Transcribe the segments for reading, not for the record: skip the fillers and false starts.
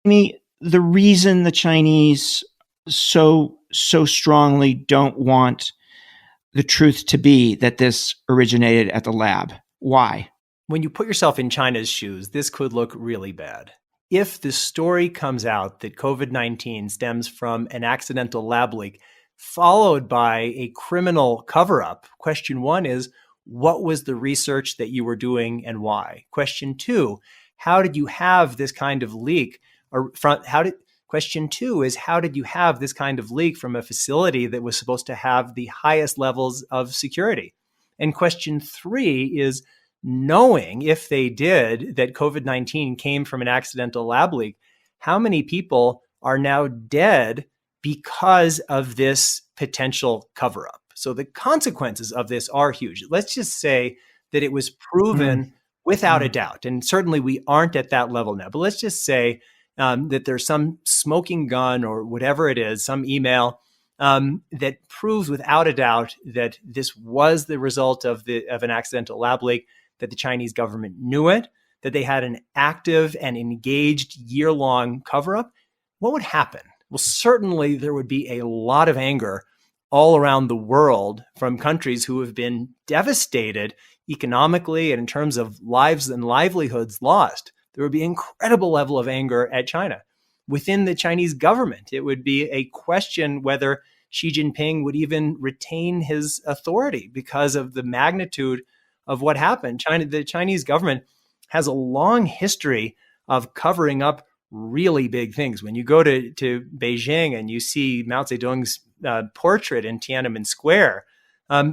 Me, the reason the Chinese so strongly don't want the truth to be that this originated at the lab. Why? When you put yourself in China's shoes, this could look really bad. If the story comes out that COVID-19 stems from an accidental lab leak, followed by a criminal cover-up, question one is, what was the research that you were doing and why? Question two, how did you have this kind of leak? Question two is, how did you have this kind of leak from a facility that was supposed to have the highest levels of security? And question three is, knowing if they did that COVID-19 came from an accidental lab leak, how many people are now dead because of this potential cover-up? So the consequences of this are huge. Let's just say that it was proven without a doubt, and certainly we aren't at that level now, but let's just say that there's some smoking gun or whatever it is, some email that proves without a doubt that this was the result of an accidental lab leak, that the Chinese government knew it, that they had an active and engaged year-long cover-up. What would happen? Well, certainly there would be a lot of anger all around the world from countries who have been devastated economically and in terms of lives and livelihoods lost. There would be an incredible level of anger at China. Within the Chinese government, it would be a question whether Xi Jinping would even retain his authority because of the magnitude of what happened. The Chinese government has a long history of covering up really big things. When you go to Beijing and you see Mao Zedong's portrait in Tiananmen Square,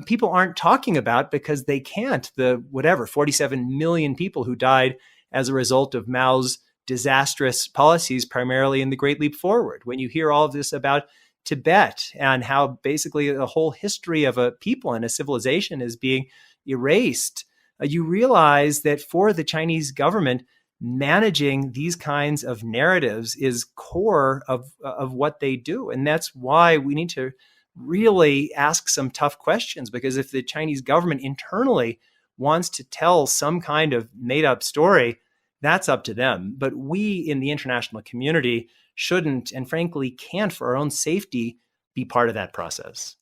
people aren't talking about because they can't. 47 million people who died as a result of Mao's disastrous policies, primarily in the Great Leap Forward. When you hear all of this about Tibet and how basically the whole history of a people and a civilization is being erased, you realize that for the Chinese government, managing these kinds of narratives is core of what they do. And that's why we need to really ask some tough questions, because if the Chinese government internally wants to tell some kind of made-up story, that's up to them. But we in the international community shouldn't, and frankly can't, for our own safety, be part of that process.